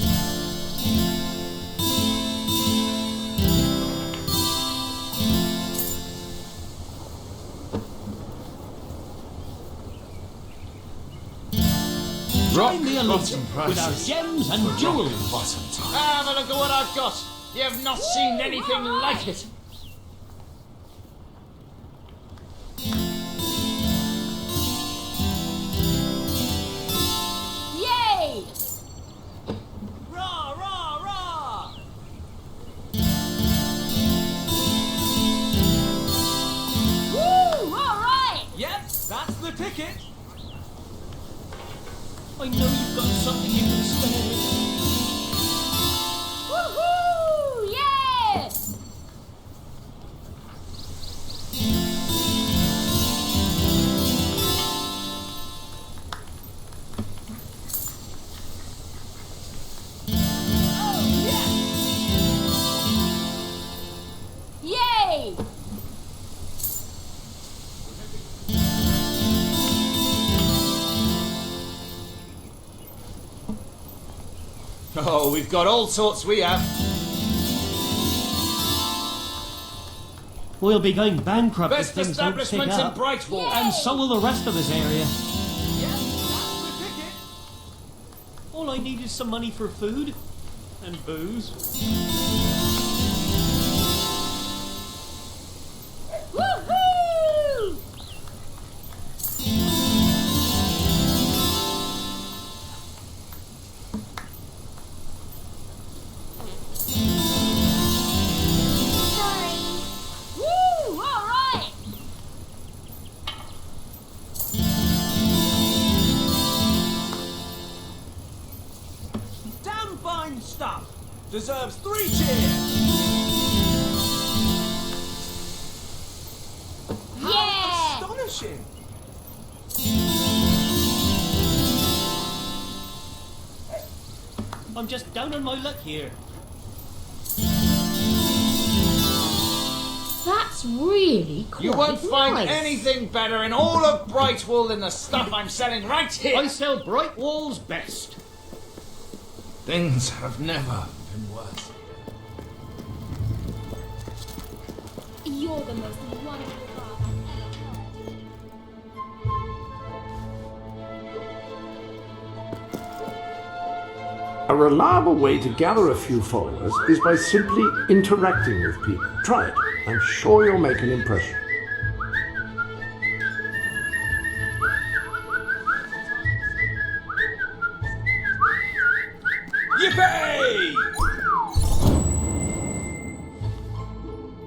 Join the elite with our gems and jewels. Have a look at what I've got. You have not seen anything like it. Yay! Rah, rah, rah! Woo! All right. Yep, that's the ticket. I know you've got something you can spare. Woohoo! Yeah! Yay! Oh, we've got all sorts we have. We'll be going bankrupt if Best things don't pick establishments in up. Brightwall. And so will the rest of this area. Yep, that's the ticket. All I need is some money for food and booze. Woohoo! Sorry. Woo! All right. Damn fine stuff. Deserves 3 cheers. Yeah! Astonishing. I'm just down on my luck here. That's really quite You won't find nice. anything better in all of Brightwall than the stuff I'm selling right here. I sell Brightwall's best. Things have never been worse. You're the most wonderful father I've ever heard. A reliable way to gather a few followers is by simply interacting with people. Try it. I'm sure you'll make an impression. Yippee!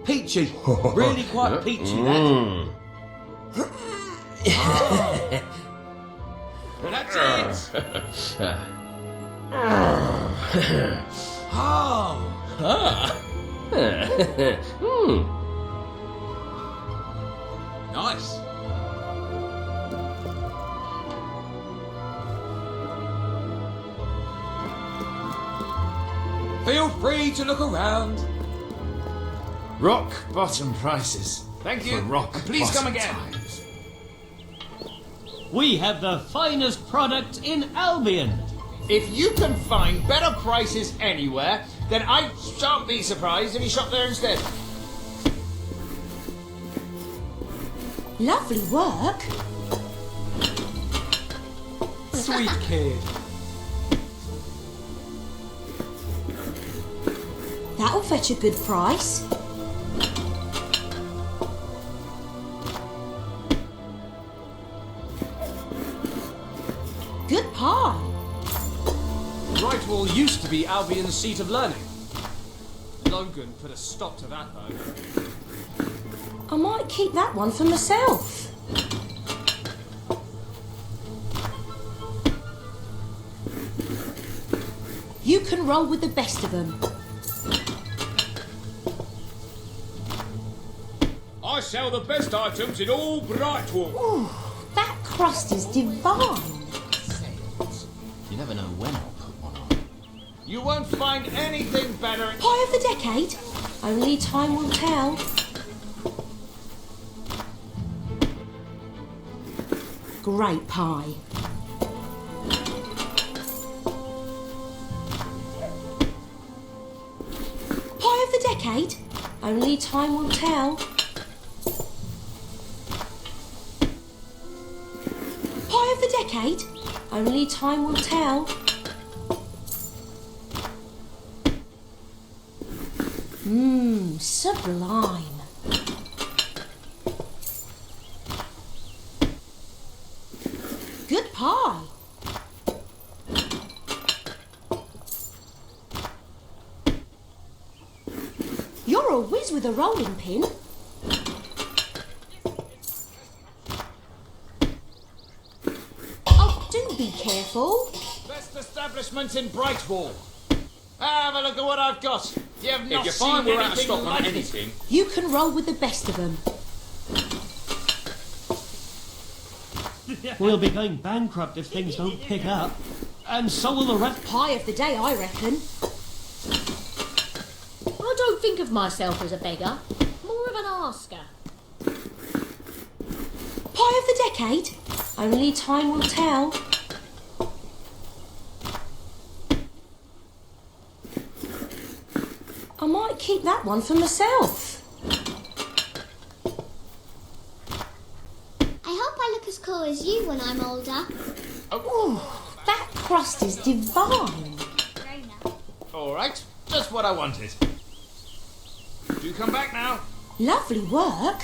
Peachy. Really quite peachy, that. That's it. Oh. Nice. Feel free to look around. Rock bottom prices. Thank you. For rock Please come bottom again. times. We have the finest product in Albion. If you can find better prices anywhere, then I shan't be surprised if you shop there instead. Lovely work. Sweet kid. That'll fetch a good price. Good pie. Brightwall used to be Albion's seat of learning. Logan put a stop to that, though. I might keep that one for myself. You can roll with the best of them. I sell the best items in all Brightwall. Ooh, that crust is divine. You never know when I'll put one on. You won't find anything better. Pie of the decade? Only time will tell. Great pie. Pie of the decade? Only time will tell. Pie of the decade? Only time will tell. Mmm, sublime. Good pie. You're a whiz with a rolling pin. Oh, do be careful. Best establishments in Brightwall. Have a look at what I've got. You have not If you seen find we're out of anything stock on like it. anything, You can roll with the best of them. We'll be going bankrupt if things don't pick up. And so will the rest. Pie of the day, I reckon. I don't think of myself as a beggar, more of an asker. Pie of the decade? Only time will tell. I might keep that one for myself. I hope I look as cool as you when I'm older. Ooh, that crust is divine. all right, just what I wanted. Do come back now. Lovely work.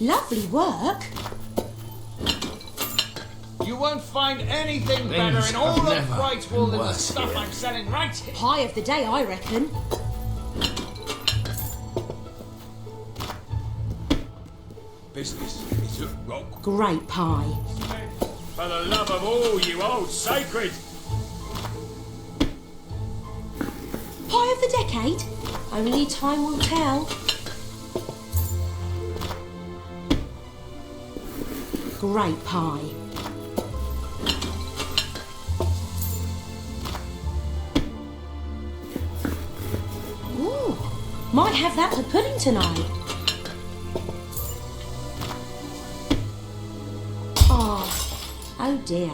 Lovely work. You won't find anything Things better in all have of never Brightwall than the worse stuff here. I'm selling right here. Pie of the day, I reckon. Business is a rock. Great pie. For the love of all you old sacred. Pie of the decade? Only time will tell. Great pie. Ooh, might have that for pudding tonight. Oh dear.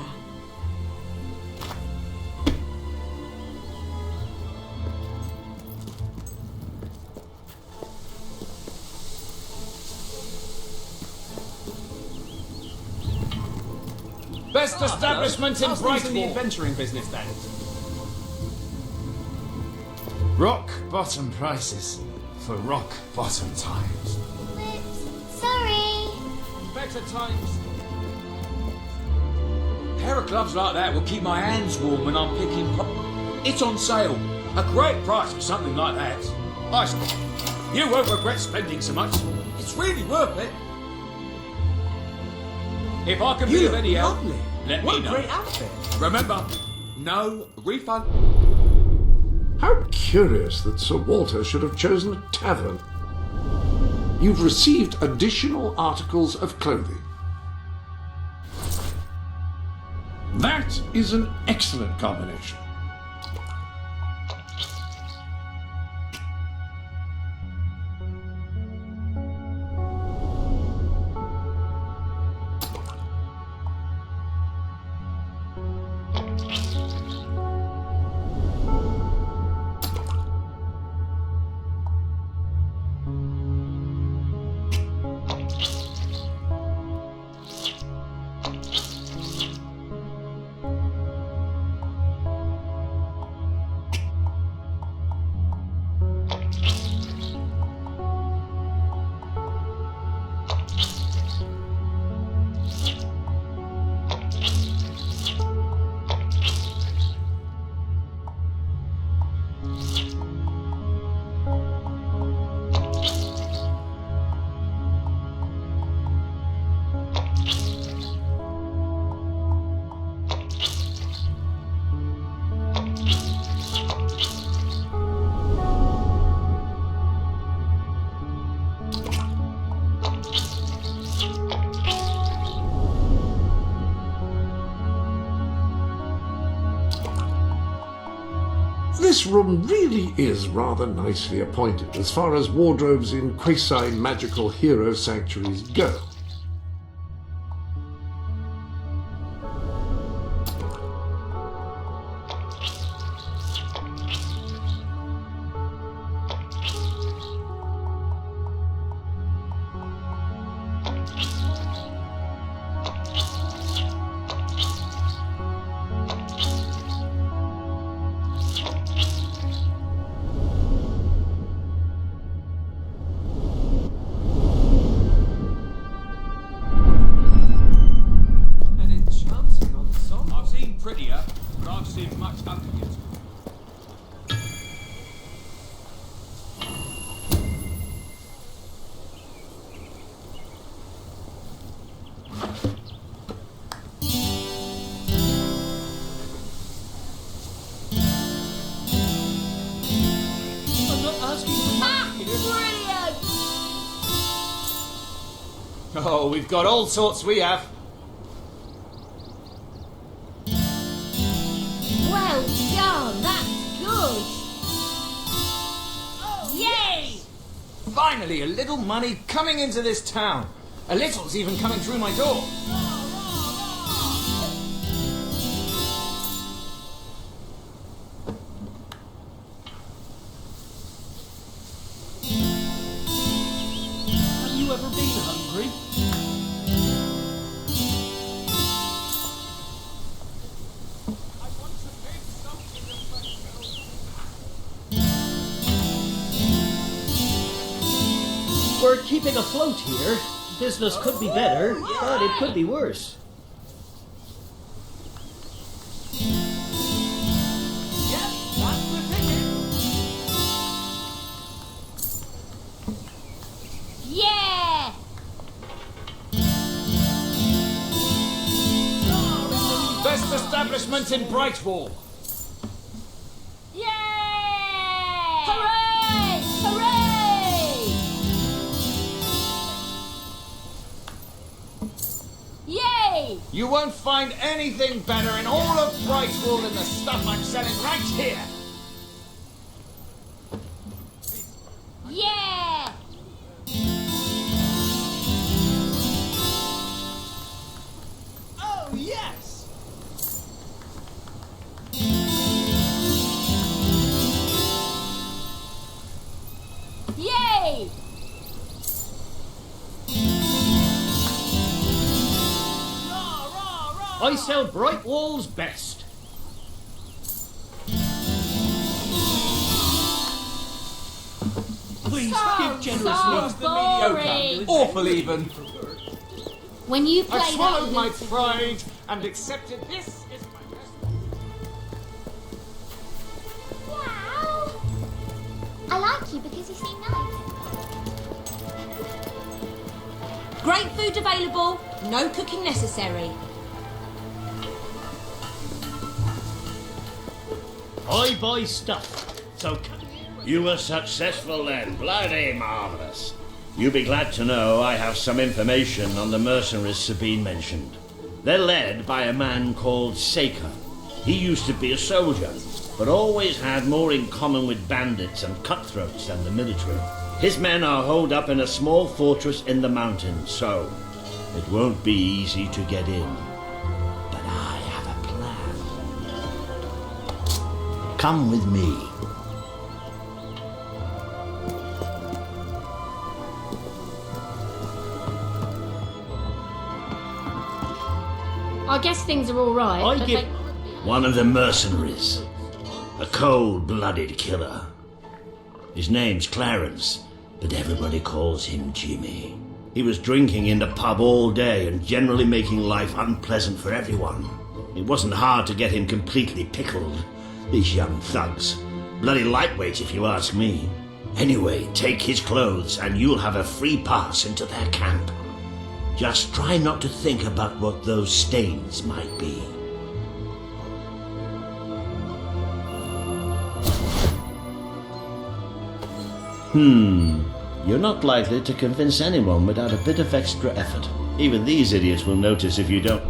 Best establishment in How's things in the Brightwall. adventuring business then? Rock bottom prices for rock bottom times. Sorry. Better times. A pair of gloves like that will keep my hands warm when I'm picking It's on sale. A great price for something like that. You won't regret spending so much. It's really worth it. If I can be You of look any help, lovely. Let What me a know. great outfit. Remember, no refund. How curious that Sir Walter should have chosen a tavern. You've received additional articles of clothing. That is an excellent combination. This room really is rather nicely appointed as far as wardrobes in quasi-magical hero sanctuaries go. I've seen prettier, but I've seen much uglier. I'm not asking for much here. Brilliant! Oh, we've got all sorts we have. Well done, that's good. Yay! Finally, a little money coming into this town. A little's even coming through my door. Have you ever been hungry? We're keeping afloat here. Business could be better, but it could be worse. Yeah! Best establishment in Brightwall. Yay! Hooray! Hooray! Yay! You won't find anything better in all of Brightwall than the stuff I'm selling right here. Yeah! Oh, yes! Yay! I sell Brightwall's best. Please give generously. Boring. Awful even. When you play I that swallowed my Lucy- pride and accepted this is my best. Wow! I like you because you seem nice. Great food available, no cooking necessary. I buy stuff. So You were successful then. Bloody marvellous. You'll be glad to know I have some information on the mercenaries Sabine mentioned. They're led by a man called Saker. He used to be a soldier, but always had more in common with bandits and cutthroats than the military. His men are holed up in a small fortress in the mountains, so it won't be easy to get in. But I have a plan. Come with me. I guess things are all right. but they- One of the mercenaries. A cold-blooded killer. His name's Clarence, but everybody calls him Jimmy. He was drinking in the pub all day and generally making life unpleasant for everyone. It wasn't hard to get him completely pickled. These young thugs. Bloody lightweight if you ask me. Anyway, take his clothes and you'll have a free pass into their camp. Just try not to think about what those stains might be. You're not likely to convince anyone without a bit of extra effort. Even these idiots will notice if you don't.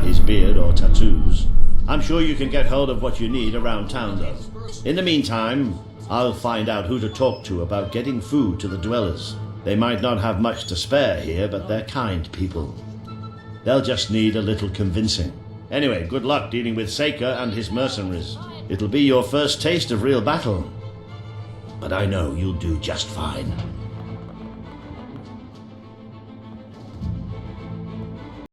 His beard or tattoos. I'm sure you can get hold of what you need around town, though. In the meantime, I'll find out who to talk to about getting food to the dwellers. They might not have much to spare here, but they're kind people. They'll just need a little convincing. Anyway, good luck dealing with Seika and his mercenaries. It'll be your first taste of real battle. But I know you'll do just fine.